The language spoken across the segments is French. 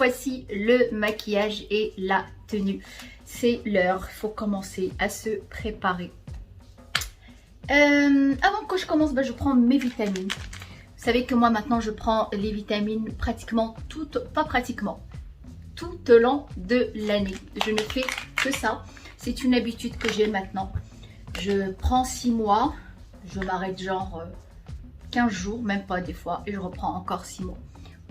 voici le maquillage et la tenue. C'est l'heure, il faut commencer à se préparer. Avant que je commence, je prends mes vitamines. Vous savez que moi maintenant je prends les vitamines pratiquement tout au long de l'année. Je ne fais que ça. C'est une habitude que j'ai maintenant. Je prends 6 mois, je m'arrête genre 15 jours, même pas des fois, et je reprends encore 6 mois.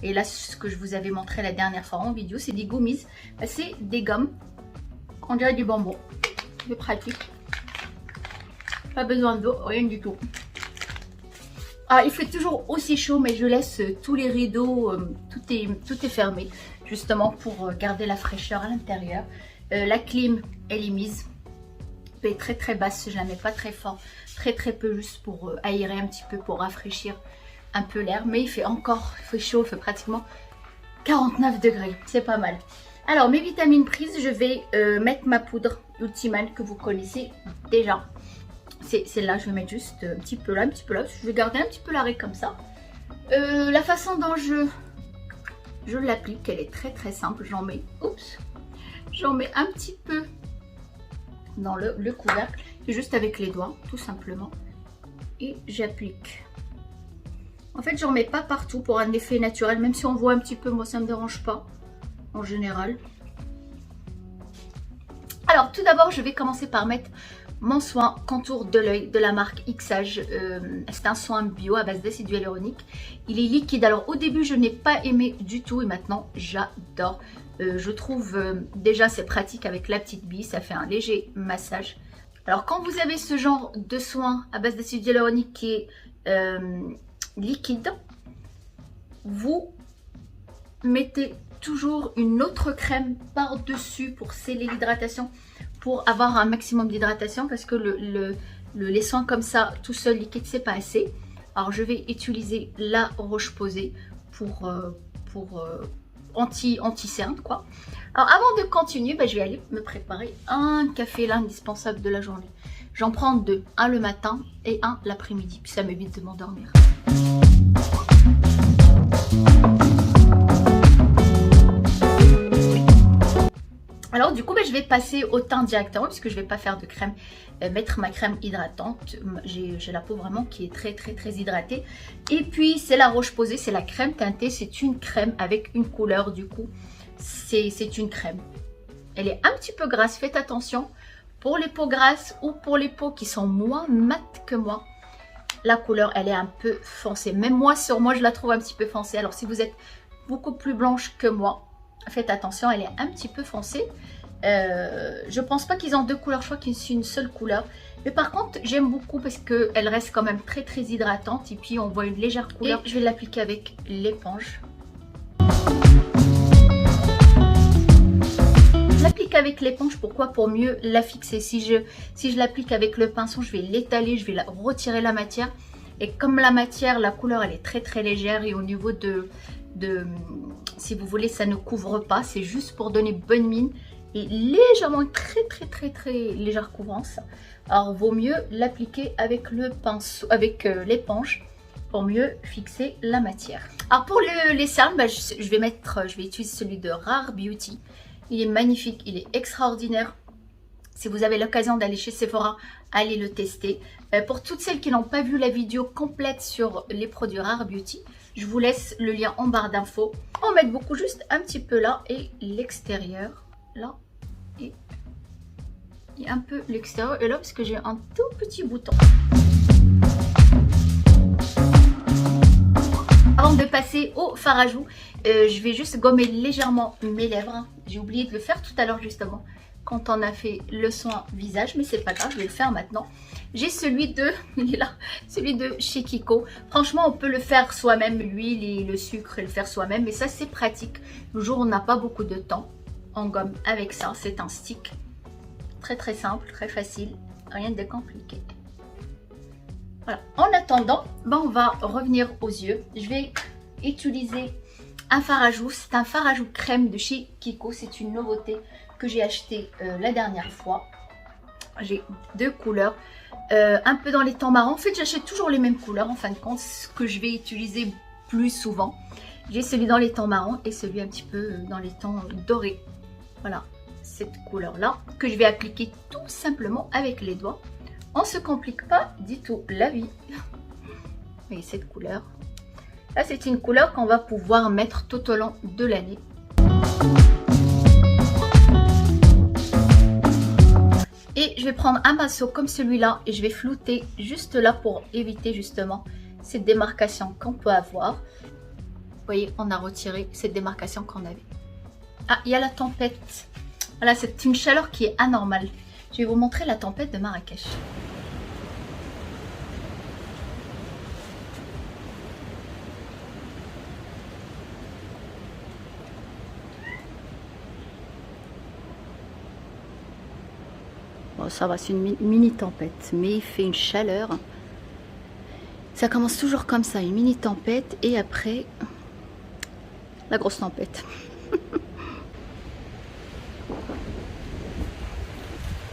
Et là, ce que je vous avais montré la dernière fois en vidéo, c'est des gummies. C'est des gommes, on dirait du bonbon. C'est pratique. Pas besoin d'eau, rien du tout. Ah, il fait toujours aussi chaud, mais je laisse tous les rideaux, tout est fermé, justement pour garder la fraîcheur à l'intérieur. La clim, elle est mise. Elle est très basse, je la mets pas très fort, très peu, juste pour aérer un petit peu, pour rafraîchir un peu l'air. Mais il fait chaud, il fait pratiquement 49 degrés, c'est pas mal. Alors mes vitamines prises, je vais mettre ma poudre Ultiman que vous connaissez déjà. C'est là, je vais mettre juste un petit peu là, un petit peu là. Je vais garder un petit peu l'arrêt comme ça. La façon dont je l'applique, elle est très simple. J'en mets un petit peu dans le couvercle, juste avec les doigts, tout simplement. Et j'applique. En fait, j'en mets pas partout pour un effet naturel, même si on voit un petit peu, moi ça me dérange pas en général. Alors tout d'abord, je vais commencer par mettre mon soin contour de l'œil de la marque Xage. C'est un soin bio à base d'acide hyaluronique. Il est liquide. Alors au début, je n'ai pas aimé du tout et maintenant j'adore. Je trouve déjà c'est pratique avec la petite bille, ça fait un léger massage. Alors quand vous avez ce genre de soin à base d'acide hyaluronique qui est liquide, vous mettez toujours une autre crème par-dessus pour sceller l'hydratation, pour avoir un maximum d'hydratation, parce que les soins comme ça, tout seul liquide, c'est pas assez. Alors je vais utiliser la Roche-Posay pour anti-cerne quoi. Alors avant de continuer, je vais aller me préparer un café, l'indispensable de la journée. J'en prends 2, un le matin et un l'après-midi, puis ça m'évite de m'endormir. Alors du coup je vais passer au teint directement puisque je ne vais pas faire de crème, mettre ma crème hydratante. J'ai la peau vraiment qui est très hydratée. Et puis c'est la Roche-Posay, c'est la crème teintée, c'est une crème avec une couleur du coup. C'est une crème. Elle est un petit peu grasse, faites attention. Pour les peaux grasses ou pour les peaux qui sont moins mates que moi, la couleur elle est un peu foncée. Même moi sur moi je la trouve un petit peu foncée. Alors si vous êtes beaucoup plus blanche que moi, faites attention, elle est un petit peu foncée. Je pense pas qu'ils ont 2 couleurs, je crois qu'ils ont une seule couleur. Mais par contre, j'aime beaucoup parce qu'elle reste quand même très hydratante. Et puis on voit une légère couleur. Et je vais l'appliquer avec l'éponge. Je l'applique avec l'éponge, pourquoi? Pour mieux la fixer. Si je l'applique avec le pinceau, je vais l'étaler, je vais retirer la matière. Et comme la matière, la couleur, elle est très légère. Et au niveau si vous voulez, ça ne couvre pas, c'est juste pour donner bonne mine et légèrement très légère couvrance. Alors vaut mieux l'appliquer avec le pinceau, avec l'éponge pour mieux fixer la matière. Alors pour les cernes, je vais utiliser celui de Rare Beauty. Il est magnifique, il est extraordinaire. Si vous avez l'occasion d'aller chez Sephora, allez le tester. Pour toutes celles qui n'ont pas vu la vidéo complète sur les produits Rare Beauty, je vous laisse le lien en barre d'infos. On va mettre beaucoup, juste un petit peu là et l'extérieur. Là et un peu l'extérieur. Et là parce que j'ai un tout petit bouton. Avant de passer au fard à joues, je vais juste gommer légèrement mes lèvres. J'ai oublié de le faire tout à l'heure justement, quand on a fait le soin visage, mais c'est pas grave, je vais le faire maintenant. J'ai celui de, il est là, celui de chez Kiko. Franchement, on peut le faire soi-même, l'huile et le sucre, et le faire soi-même, mais ça c'est pratique. Le jour où on n'a pas beaucoup de temps, on gomme avec ça. C'est un stick, très simple, très facile, rien de compliqué. Voilà. En attendant, on va revenir aux yeux. Je vais utiliser un fard à joues. C'est un fard à joues crème de chez Kiko. C'est une nouveauté que j'ai acheté la dernière fois. J'ai 2 couleurs, un peu dans les tons marrons. En fait, j'achète toujours les mêmes couleurs en fin de compte. Ce que je vais utiliser plus souvent. J'ai celui dans les tons marrons et celui un petit peu dans les tons dorés. Voilà, cette couleur-là que je vais appliquer tout simplement avec les doigts. On ne se complique pas du tout la vie. Et cette couleur, là c'est une couleur qu'on va pouvoir mettre tout au long de l'année. Et je vais prendre un pinceau comme celui-là et je vais flouter juste là pour éviter justement cette démarcation qu'on peut avoir. Vous voyez, on a retiré cette démarcation qu'on avait. Ah, il y a la tempête. Voilà, c'est une chaleur qui est anormale. Je vais vous montrer la tempête de Marrakech. Bon, ça va, c'est une mini tempête, mais il fait une chaleur. Ça commence toujours comme ça, une mini tempête et après la grosse tempête.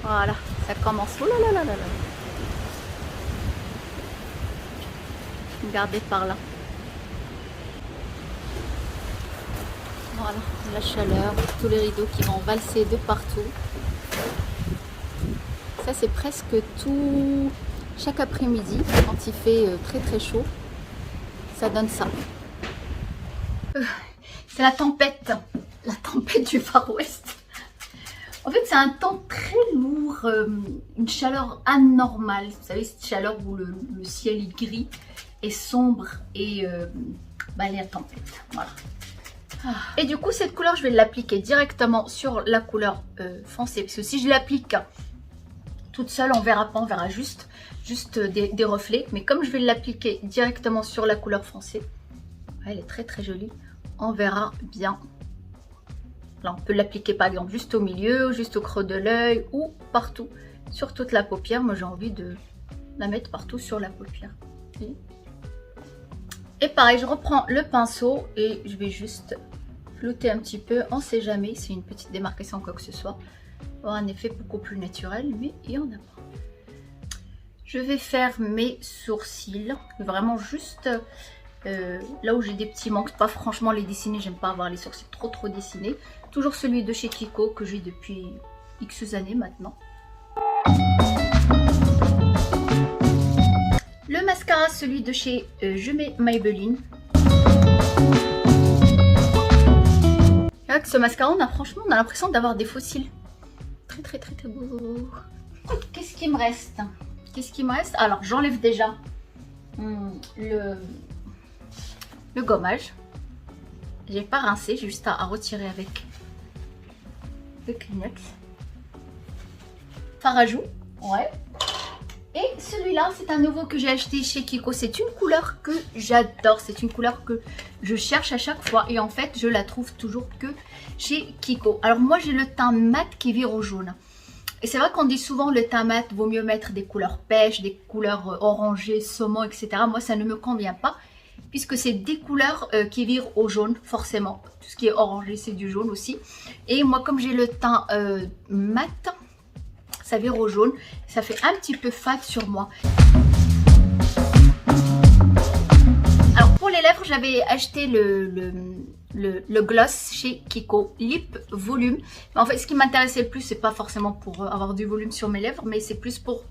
Voilà, ça commence. Oh là là là là là. Regardez par là. Voilà, la chaleur, tous les rideaux qui vont valser de partout. Ça c'est presque tout, chaque après-midi, quand il fait très très chaud, ça donne ça. C'est la tempête du Far West. En fait c'est un temps très lourd, une chaleur anormale. Vous savez, cette chaleur où le ciel est gris et sombre et la tempête, voilà. Et du coup cette couleur je vais l'appliquer directement sur la couleur foncée, parce que si je l'applique toute seule, on verra pas, on verra juste des reflets. Mais comme je vais l'appliquer directement sur la couleur foncée, elle est très très jolie, on verra bien. Là, on peut l'appliquer par exemple juste au milieu, juste au creux de l'œil ou partout sur toute la paupière. Moi j'ai envie de la mettre partout sur la paupière. Et pareil, je reprends le pinceau et je vais juste flouter un petit peu, on sait jamais, c'est une petite démarcation quoi que ce soit. Un effet beaucoup plus naturel, mais il y en a pas. Je vais faire mes sourcils, vraiment juste là où j'ai des petits manques, pas franchement les dessiner, j'aime pas avoir les sourcils trop dessinés. Toujours celui de chez Kiko que j'ai depuis X années maintenant. Le mascara, celui de chez Je mets Maybelline. Avec ce mascara, franchement, on a l'impression d'avoir des fossiles. Très beau. Qu'est-ce qui me reste? Alors j'enlève déjà le gommage. J'ai pas rincé, j'ai juste à retirer avec le Kleenex. Fard à joues, ouais. Et celui-là, c'est un nouveau que j'ai acheté chez Kiko. C'est une couleur que j'adore. C'est une couleur que je cherche à chaque fois. Et en fait, je la trouve toujours que chez Kiko. Alors moi, j'ai le teint mat qui vire au jaune. Et c'est vrai qu'on dit souvent le teint mat, vaut mieux mettre des couleurs pêche, des couleurs orangées, saumon, etc. Moi, ça ne me convient pas. Puisque c'est des couleurs qui virent au jaune, forcément. Tout ce qui est orangé, c'est du jaune aussi. Et moi, comme j'ai le teint mat, ça vire au jaune, ça fait un petit peu fade sur moi. Alors pour les lèvres, j'avais acheté le gloss chez Kiko, Lip Volume. Mais en fait, ce qui m'intéressait le plus, c'est pas forcément pour avoir du volume sur mes lèvres, mais c'est plus pour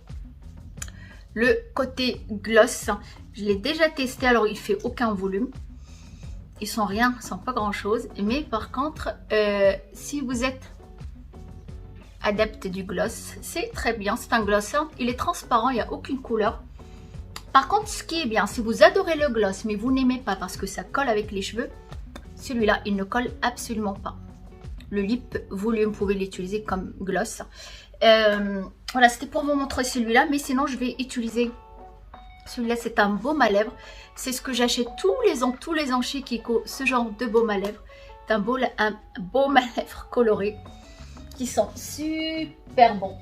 le côté gloss. Je l'ai déjà testé, alors il fait aucun volume. Ils sont rien, ils sont pas grand chose. Mais par contre, si vous êtes adepte du gloss, c'est très bien, c'est un gloss, il est transparent, il n'y a aucune couleur. Par contre, ce qui est bien, si vous adorez le gloss mais vous n'aimez pas parce que ça colle avec les cheveux, celui-là il ne colle absolument pas. Le Lip Volume, vous pouvez l'utiliser comme gloss. Voilà, c'était pour vous montrer celui-là, mais sinon je vais utiliser celui-là. C'est un baume à lèvres, c'est ce que j'achète tous les ans chez Kiko, ce genre de baume à lèvres. C'est un baume à lèvres coloré qui sont super bons.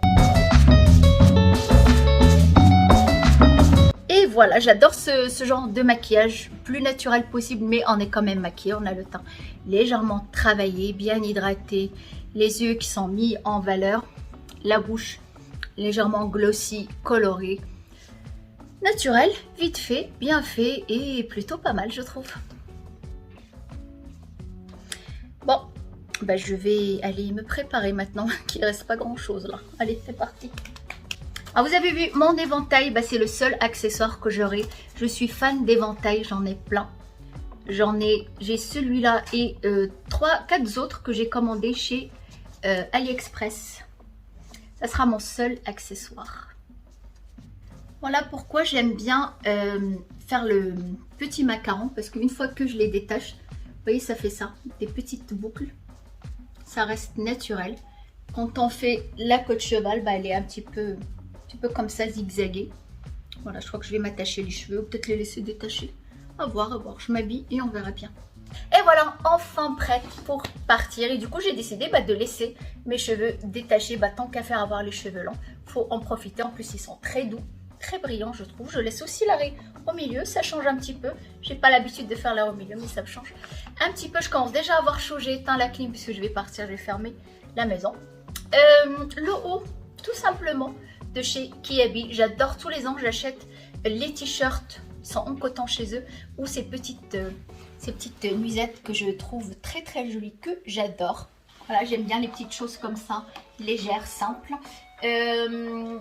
Et voilà, j'adore ce genre de maquillage, plus naturel possible, mais on est quand même maquillé, on a le teint légèrement travaillé, bien hydraté, les yeux qui sont mis en valeur, la bouche légèrement glossy, colorée, naturel, vite fait, bien fait et plutôt pas mal je trouve. bah, je vais aller me préparer maintenant, qu'il ne reste pas grand chose là. Allez, c'est parti. Alors vous avez vu mon éventail, bah, c'est le seul accessoire que j'aurai. Je suis fan d'éventail, j'en ai plein. J'ai celui-là et 4 autres que j'ai commandés chez AliExpress. Ça sera mon seul accessoire. Voilà pourquoi j'aime bien faire le petit macaron, parce qu'une fois que je les détache, vous voyez, ça fait ça, des petites boucles. Ça reste naturel. Quand on fait la queue de cheval, bah, elle est un petit peu comme ça, zigzaguée. Voilà, je crois que je vais m'attacher les cheveux ou peut-être les laisser détacher. À voir, à voir. Je m'habille et on verra bien. Et voilà, enfin prête pour partir. Et du coup, j'ai décidé de laisser mes cheveux détachés. Tant qu'à faire avoir les cheveux longs, faut en profiter. En plus, ils sont très doux, très brillants, je trouve. Je laisse aussi l'arrêt au milieu, ça change un petit peu. J'ai pas l'habitude de faire l'arrêt au milieu, mais ça me change un petit peu. Je commence déjà à avoir chaud. J'ai éteint la clim puisque je vais partir, je vais fermer la maison. Le haut, tout simplement, de chez Kiabi. J'adore, tous les ans j'achète les t-shirts, ils sont en coton chez eux, ou ces petites nuisettes que je trouve très très jolies, que j'adore. Voilà, j'aime bien les petites choses comme ça, légères, simples. Le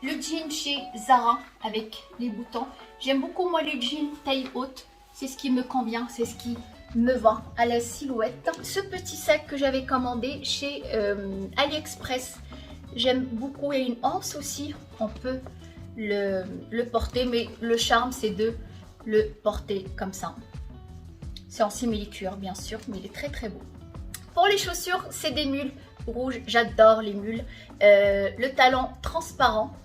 jean chez Zara avec les boutons. J'aime beaucoup moi les jeans taille haute, c'est ce qui me convient, c'est ce qui me va à la silhouette. Ce petit sac que j'avais commandé chez AliExpress, j'aime beaucoup. Il y a une anse aussi, on peut le porter, mais le charme c'est de le porter comme ça. C'est en simili-cuir bien sûr, mais il est très très beau. Pour les chaussures, c'est des mules rouges, j'adore les mules. Le talon transparent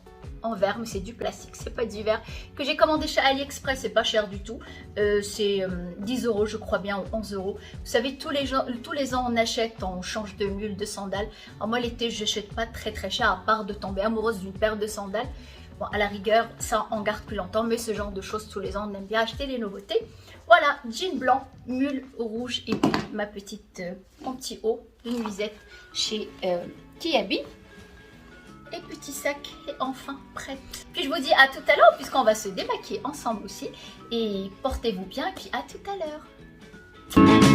en verre, mais c'est du plastique, c'est pas du verre, que j'ai commandé chez AliExpress, c'est pas cher du tout. C'est 10 € je crois bien, ou 11 €. Vous savez, tous les ans on achète, on change de mule, de sandales. Alors moi l'été je n'achète pas très très cher, à part de tomber amoureuse d'une paire de sandales. Bon, à la rigueur, ça on garde plus longtemps, mais ce genre de choses tous les ans, on aime bien acheter les nouveautés. Voilà, jean blanc, mule rouge et puis mon petit haut de nuisette chez Kiabi. Et petit sac est enfin prête. Puis je vous dis à tout à l'heure, puisqu'on va se démaquiller ensemble aussi. Et portez-vous bien, et puis à tout à l'heure.